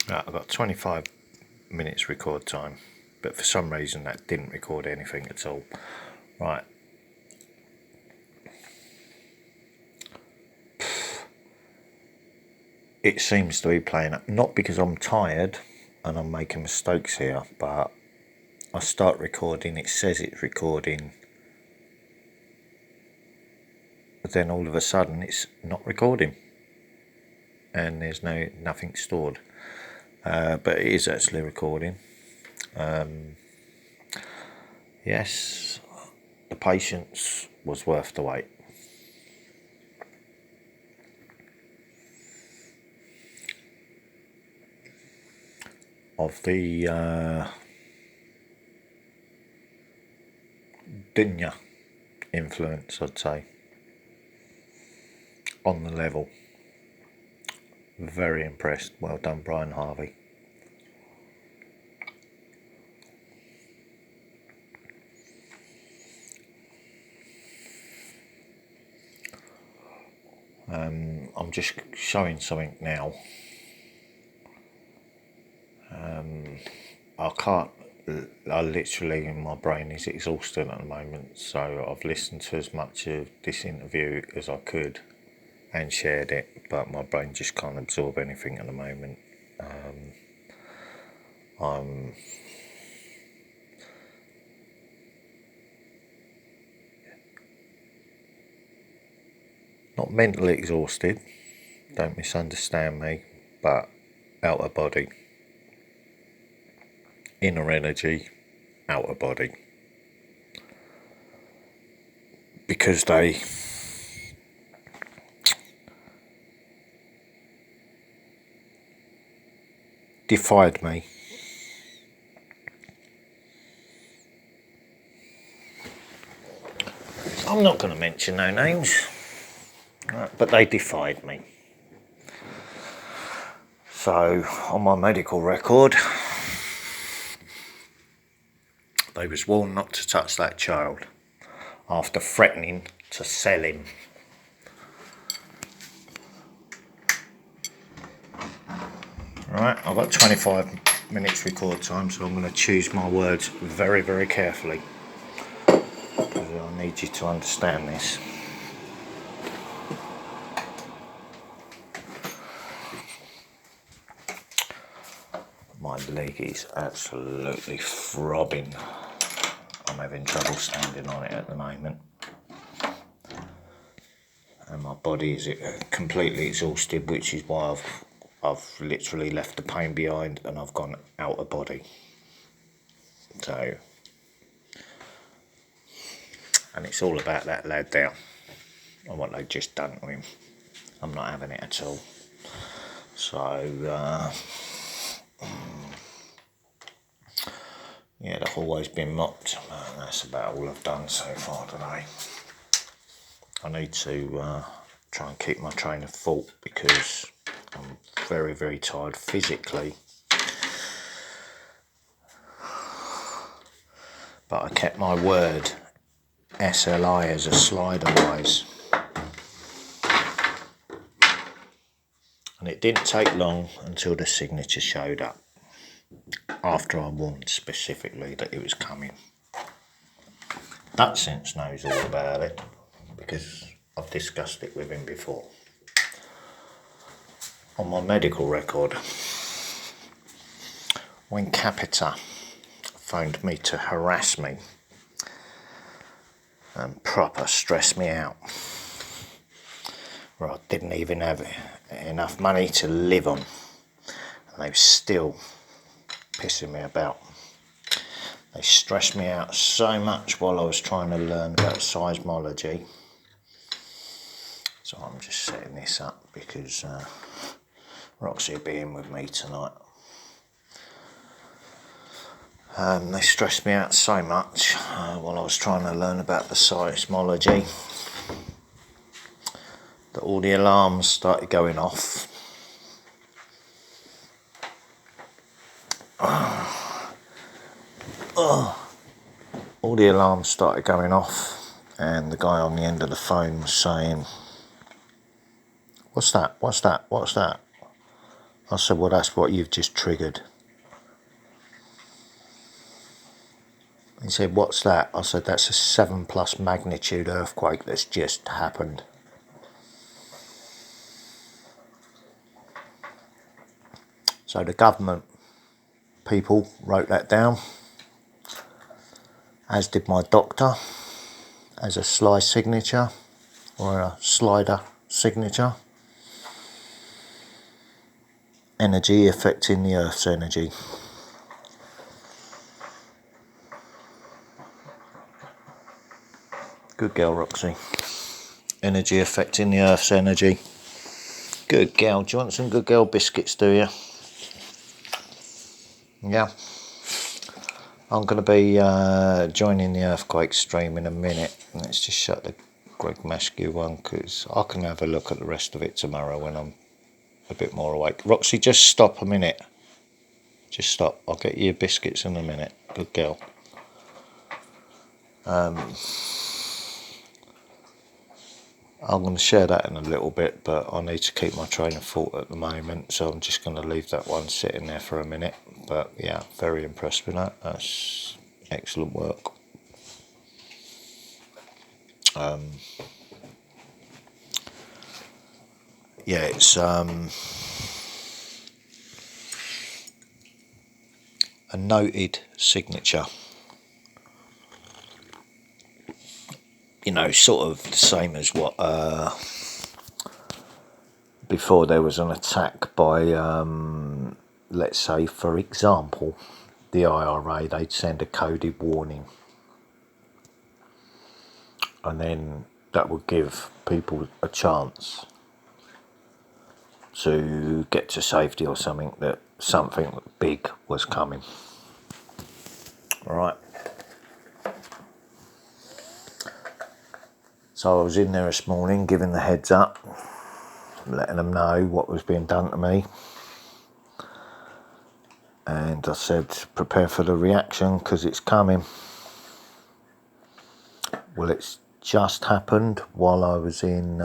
Right, I've got 25 minutes record time, but for some reason that didn't record anything at all. Right. It seems to be playing up, not because I'm tired and I'm making mistakes here, but I start recording, it says it's recording, but then all of a sudden it's not recording and there's nothing stored. But it is actually recording. Yes, the patience was worth the wait. Of the Dinya influence, I'd say, on the level. Very impressed. Well done, Brian Harvey. I'm just showing something now. I can't, I literally, my brain is exhausted at the moment, so I've listened to as much of this interview as I could and shared it, but my brain just can't absorb anything at the moment. I'm not mentally exhausted, don't misunderstand me, but out of body. Inner energy, out of body. Because they defied me. I'm not going to mention no names, but they defied me. So on my medical record, they was warned not to touch that child after threatening to sell him. Right, I've got 25 minutes record time, so I'm going to choose my words very, very carefully, because I need you to understand this. My leg is absolutely throbbing. I'm having trouble standing on it at the moment. And my body is completely exhausted, which is why I've literally left the pain behind and I've gone out of body. So, and it's all about that lad there and what they've just done to him. I'm not having it at all. So, yeah, they've always been mocked. That's about all I've done so far today. I need to try and keep my train of thought because I'm very, very tired physically. But I kept my word, SLI as a slider wise. And it didn't take long until the signature showed up, after I warned specifically that it was coming. That sense knows all about it, because I've discussed it with him before. On my medical record, when Capita phoned me to harass me and proper stress me out, where I didn't even have enough money to live on, and they were still pissing me about. They stressed me out so much while I was trying to learn about seismology. So I'm just setting this up because Roxy will be in with me tonight. They stressed me out so much while I was trying to learn about the seismology that all the alarms started going off. All the alarms started going off, and the guy on the end of the phone was saying, "What's that? What's that? What's that?" I said, well, that's what you've just triggered. He said, what's that? I said, that's a 7+ magnitude earthquake that's just happened. So the government people wrote that down, as did my doctor, as a SLI signature, or a slider signature. Energy affecting the Earth's energy. Good girl, Roxy. Energy affecting the Earth's energy. Good girl. Do you want some good girl biscuits, do you? Yeah. I'm going to be joining the earthquake stream in a minute. Let's just shut the Greg Maskew one, because I can have a look at the rest of it tomorrow when I'm a bit more awake. Roxy, just stop a minute. Just stop. I'll get you your biscuits in a minute. Good girl. I'm going to share that in a little bit, but I need to keep my train of thought at the moment, so I'm just going to leave that one sitting there for a minute. But yeah, very impressed with that. That's excellent work. Yeah, it's a noted signature. You know, sort of the same as what before there was an attack by, let's say, for example, the IRA, they'd send a coded warning. And then that would give people a chance to get to safety or something, that something big was coming. All right. So I was in there this morning giving the heads up, letting them know what was being done to me. And I said, prepare for the reaction because it's coming. Well, it's just happened while I was in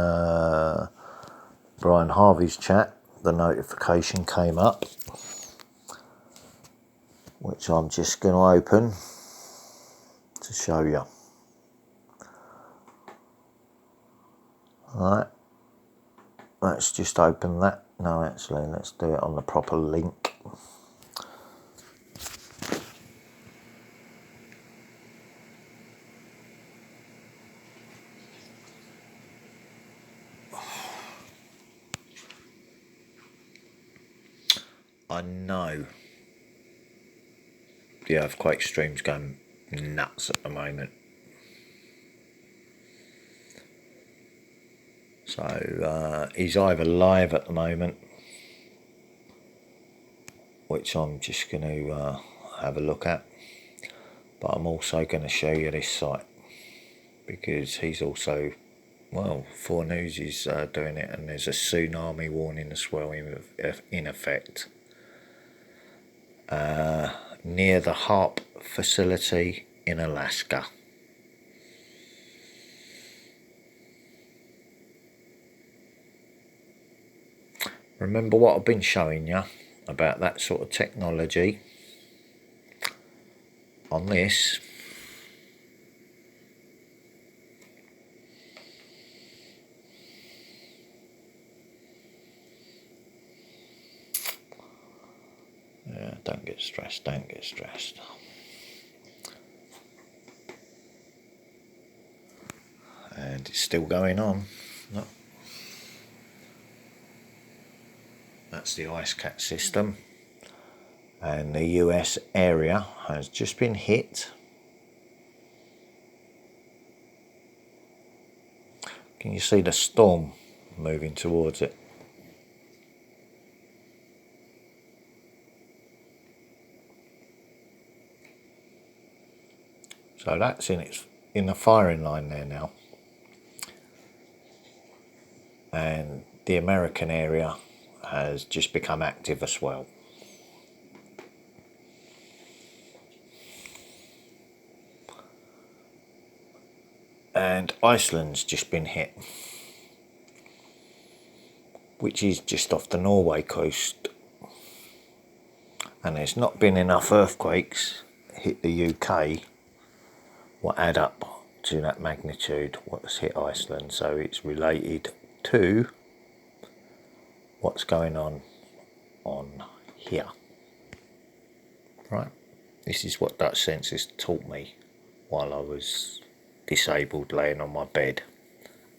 Brian Harvey's chat. The notification came up, which I'm just going to open to show you. Alright, let's just open that. No, actually, let's do it on the proper link. I know the earthquake stream's going nuts at the moment. So he's either live at the moment, which I'm just going to have a look at, but I'm also going to show you this site, because he's also, well, 4 News is doing it, and there's a tsunami warning as well in effect. Near the HARP facility in Alaska. Remember what I've been showing you about that sort of technology on this? Yeah, don't get stressed, don't get stressed. And it's still going on. Look. That's the ice cat system. And the US area has just been hit. Can you see the storm moving towards it? So that's in the firing line there now. And the American area has just become active as well. And Iceland's just been hit, which is just off the Norway coast, And there's not been enough earthquakes hit the UK what add up to that magnitude what's hit Iceland, so it's related to what's going on here. Right, this is what Dutch Census taught me while I was disabled, laying on my bed,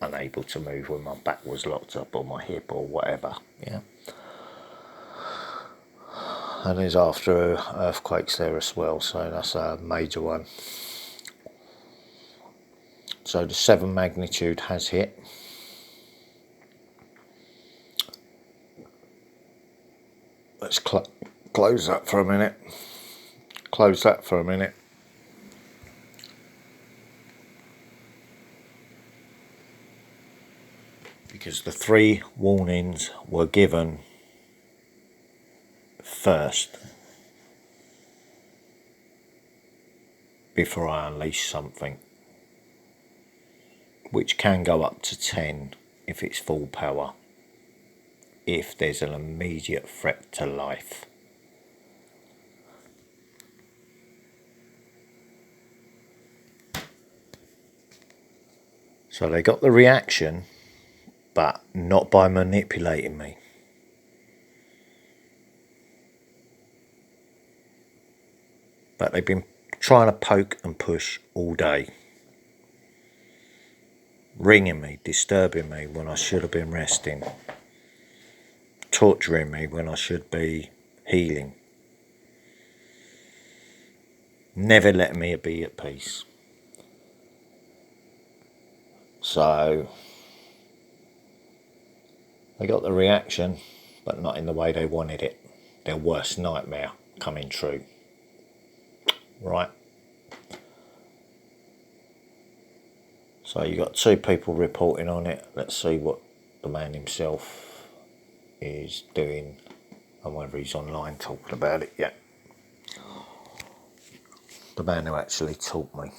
unable to move when my back was locked up or my hip or whatever. Yeah. And there's after earthquakes there as well, so that's a major one. So the 7 magnitude has hit. Let's close that for a minute. Close that for a minute. Because the 3 warnings were given first before I unleash something, which can go up to 10 if it's full power, if there's an immediate threat to life. So they got the reaction, but not by manipulating me. But they've been trying to poke and push all day, ringing me, disturbing me when I should have been resting, torturing me when I should be healing, never letting me be at peace. So they got the reaction, but not in the way they wanted it. Their worst nightmare coming true. Right. So you got 2 people reporting on it. Let's see what the man himself is doing and whether he's online talking about it yet. The man who actually taught me.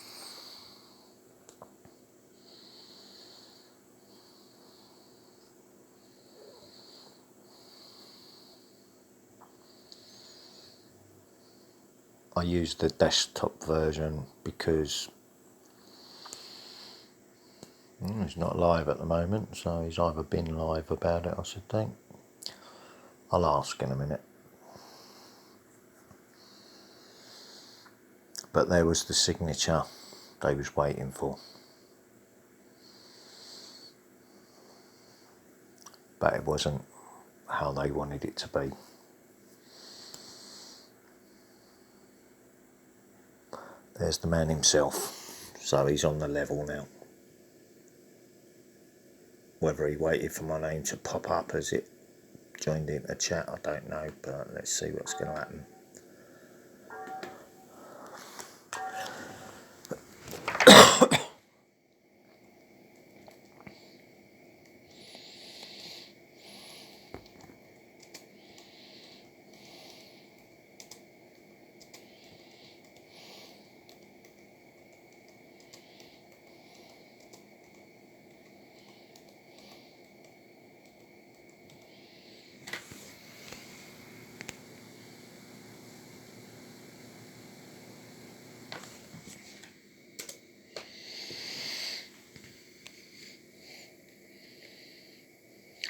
I used the desktop version because he's not live at the moment, so he's either been live about it, I should think. I'll ask in a minute. But there was the signature they was waiting for. But it wasn't how they wanted it to be. There's the man himself, so he's on the level now. Whether he waited for my name to pop up as it joined into chat, I don't know, but let's see what's going to happen.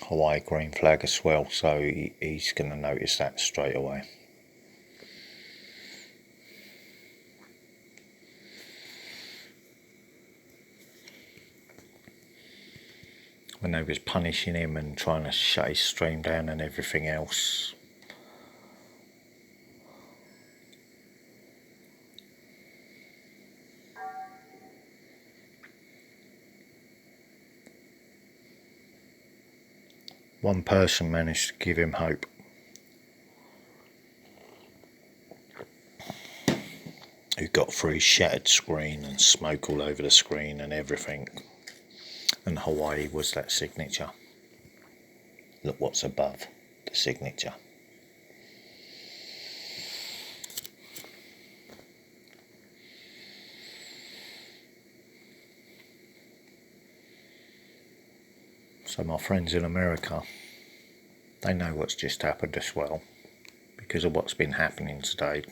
Hawaii green flag as well, so he's going to notice that straight away. When they was punishing him and trying to shut his stream down and everything else. One person managed to give him hope. Who got through his shattered screen and smoke all over the screen and everything. And Hawaii was that signature. Look what's above the signature. So my friends in America, they know what's just happened as well, because of what's been happening today.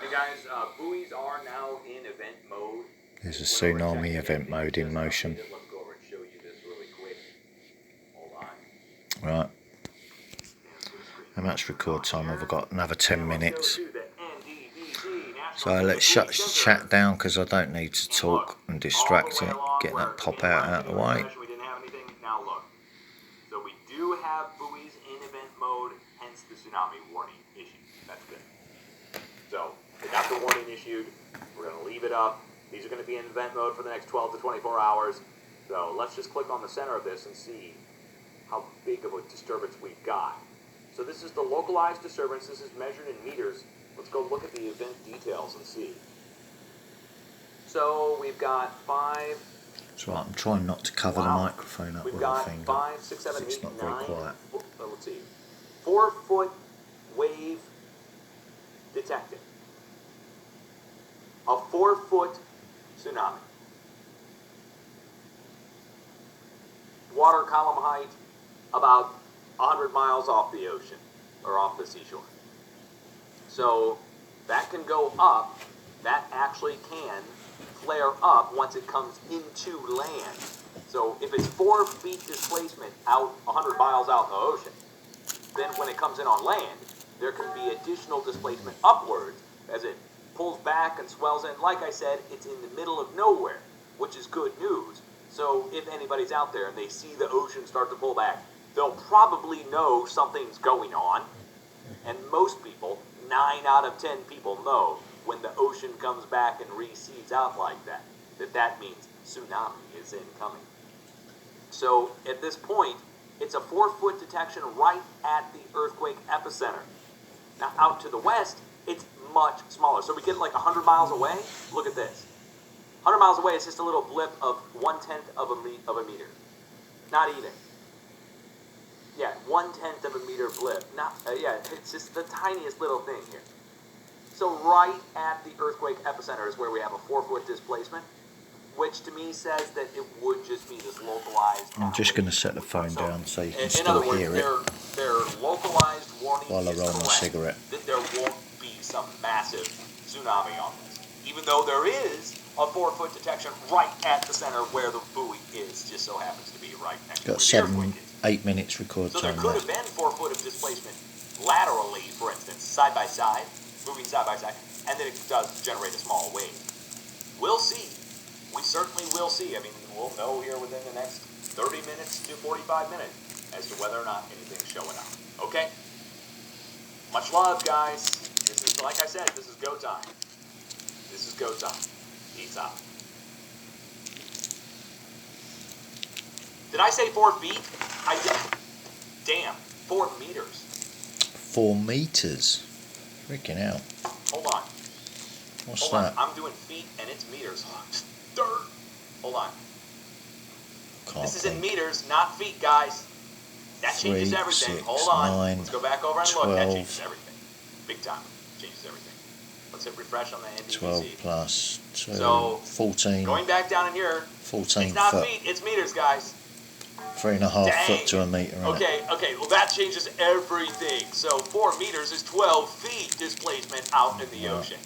Hey guys, buoys are now in event mode. There's a tsunami event mode in motion. Let's go over and show you this really quick. Hold on. Right. How much record time have I got? Another 10 minutes. So let's shut chat down because I don't need to talk and distract it. Get that pop out of the way. We didn't have anything. Now look. So we do have buoys in event mode, hence the tsunami warning issued. That's good. So we got the warning issued. We're going to leave it up. These are going to be in event mode for the next 12 to 24 hours. So let's just click on the center of this and see how big of a disturbance we've got. So this is the localized disturbance. This is measured in meters. Let's go look at the event details and see. So we've got 5. That's right, I'm trying not to cover the microphone up with my finger. 5, 6, 7, 8, it's not very 9. quiet. Let's see. 4-foot wave detected. A 4-foot tsunami. Water column height about 100 miles off the ocean or off the seashore. So that can go up. That actually can flare up once it comes into land. So if it's 4 feet displacement out 100 miles out in the ocean, then when it comes in on land, there can be additional displacement upwards as it pulls back and swells in. Like I said, it's in the middle of nowhere, which is good news. So if anybody's out there and they see the ocean start to pull back, they'll probably know something's going on. And most people, 9 out of 10 people know when the ocean comes back and recedes out like that, that means tsunami is incoming. So at this point, it's a 4-foot detection right at the earthquake epicenter. Now out to the west, it's much smaller. So we get like 100 miles away. Look at this. 100 miles away, it's just a little blip of 1/10 of a meter. Not even. Yeah, 1/10 of a meter blip. Yeah, it's just the tiniest little thing here. So right at the earthquake epicenter is where we have a 4-foot displacement, which to me says that it would just be this localized. I'm just going to set the phone down so you can in still other words, hear it their localized warning while I is roll my correct, cigarette. that there won't be some massive tsunami on this, even though there is a 4-foot detection right at the center where the buoy is. Just so happens to be right next to Got where the earthquake is. 8 minutes record So there time could left. have been 4 foot of displacement laterally, for instance, side by side, moving side by side, and then it does generate a small wave. We'll see. We certainly will see. I mean, we'll know here within the next 30 minutes to 45 minutes as to whether or not anything's showing up. Okay? Much love, guys. This is, like I said, this is go time. This is go time. Peace out. Did I say 4 feet? I did. Damn, 4 meters. 4 meters. Freaking hell. Hold on. What's Hold that? on. I'm doing feet and it's meters. Dirt. Hold on. Can't This is in think. meters, not feet, guys. That 3, changes everything. 6, Hold on. 9, Let's go back over and look. That 12. changes everything. Big time. Changes everything. Let's hit refresh on the NDVC. 12 plus 2, So, 14, going back down in here, 14 it's not foot, feet, it's meters, guys. 3.5 Dang. foot to a metre. innit? Okay, well that changes everything. So 4 meters is 12 feet displacement out in the Right. ocean.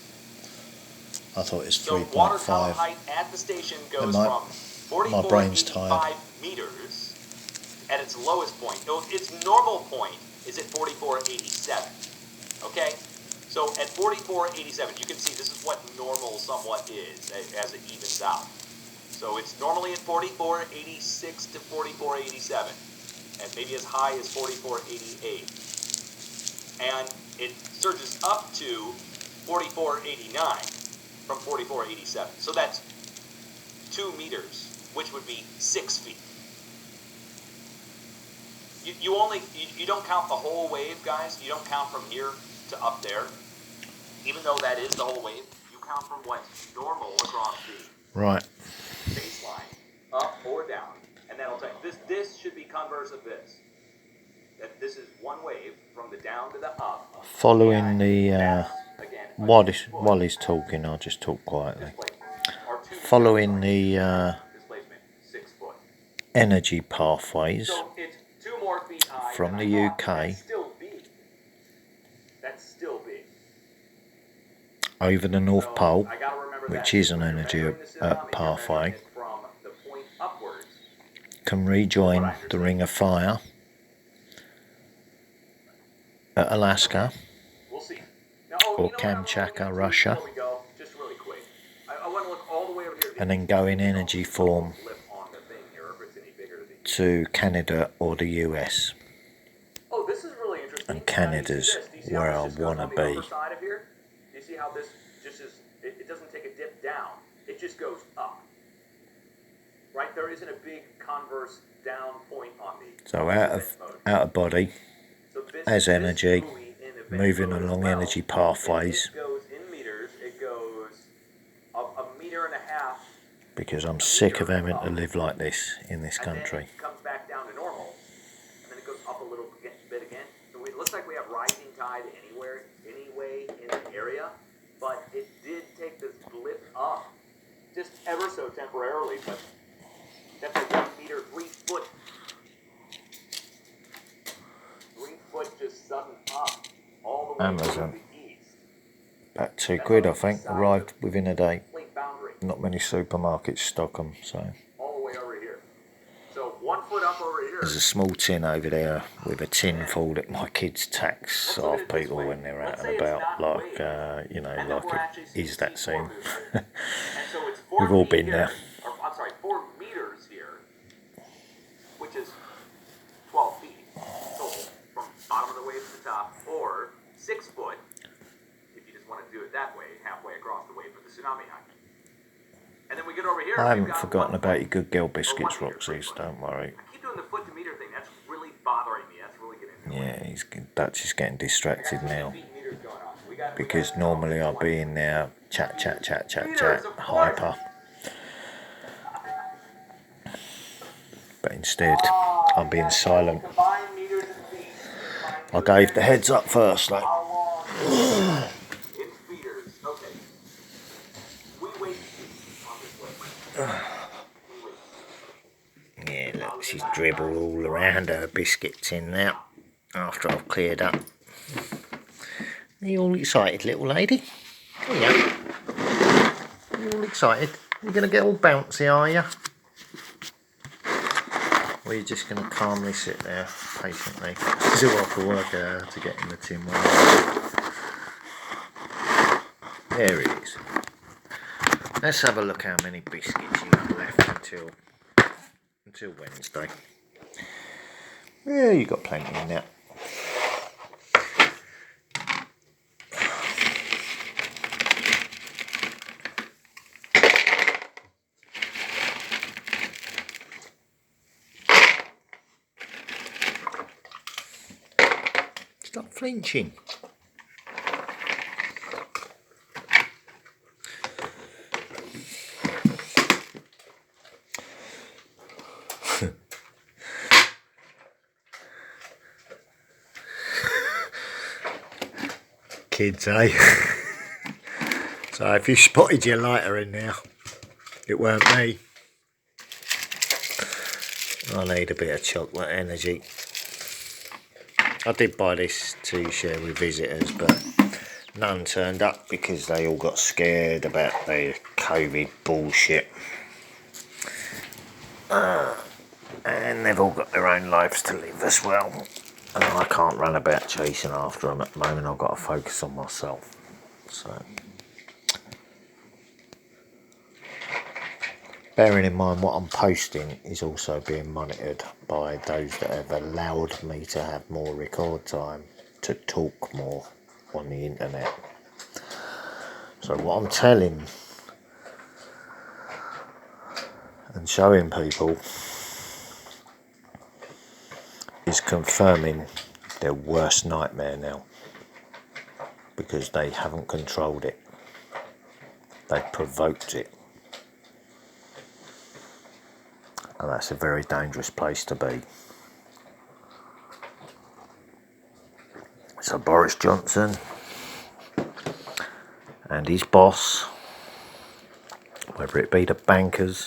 I thought it was So water column 3.5. height at the station goes And from my brain's tired. 44.85 meters at its lowest point. Its normal point is at 44.87. Okay? So at 44.87, you can see this is what normal somewhat is as it evens out. So it's normally at 44.86 to 44.87, and maybe as high as 44.88. And it surges up to 44.89 from 44.87. So that's 2 meters, which would be 6 feet. You don't count the whole wave, guys. You don't count from here to up there. Even though that is the whole wave, you count from what's normal across the Right. baseline, up or down, and that'll tell you. This should be converse of this. That this is one wave from the down to the up. Following the again, while he's talking, I'll just talk quietly. displacement. Or 2 Following the displacement, 6 energy pathways So it's 2 more feet high from than the I thought. UK That's still big. That's still big. over the North So Pole, I gotta remember which that is an when you're energy measuring the tsunami, you're measuring pathway, it from the point upwards. can rejoin the Ring of Fire at Alaska We'll see. Now, or Kamchatka, Russia, before we go, just really quick. I want to look all the way over here. and then go in energy form On the thing here, if it's any bigger to the to Canada or the US. Oh, this is really interesting. And Canada's where I want to be. Side of here? Do you see how this just is? It doesn't take a dip down. It just goes up. Right? There isn't a big converse down point on the. So out of body, So as energy, moving mode as along well. energy pathways, It goes in meters. It goes a meter and a half. because I'm sick of having to live like this in this And then country. it comes back down to normal, and then it goes up a little bit again. So it looks like we have rising tide anyway in the area, but it did take this blip up, just ever so temporarily. But that's a 1 meter, 3 foot, 3 foot just sudden up all the way Amazon. to the east. About £2, I think, arrived within a day. Complete boundary. Not many supermarkets stock them, so. All the way over here. So 1 foot up over here. There's a small tin over there with a tin full that my kids tax off people when they're out and about, like, you know, like it is that scene. We've all been there. I'm sorry, 4 meters here, which is 12 feet total from bottom of the wave to the top, or 6 foot, if you just want to do it that way, halfway across the wave for the tsunami height. And then we get over here. I haven't forgotten about your good girl biscuits, Roxy's, don't worry. I keep doing the foot to meter thing. That's really bothering me. That's really getting Yeah, Dutch is getting distracted now. Because normally I'll be in there, chat, hyper. But instead, I'm being silent. I gave the heads up first, though. Yeah, look, she's dribbled all around her biscuits in now, after I've cleared up. Are you all excited, little lady? Here you go. Are you all excited? You're going to get all bouncy, are you? Or are you just going to calmly sit there, patiently? See what I can work out to get in the tin. There it is. Let's have a look how many biscuits you have left until Wednesday. Yeah, you got plenty in there. Stop flinching. Kids, eh? So if you spotted your lighter in there, it weren't me. I need a bit of chocolate energy. I did buy this to share with visitors, but none turned up because they all got scared about the COVID bullshit. And they've all got their own lives to live as well. And I can't run about chasing after them at the moment. I've got to focus on myself. So, bearing in mind what I'm posting is also being monitored by those that have allowed me to have more record time to talk more on the internet. So what I'm telling and showing people is confirming their worst nightmare now, because they haven't controlled it. They've provoked it. And that's a very dangerous place to be. So Boris Johnson and his boss, whether it be the bankers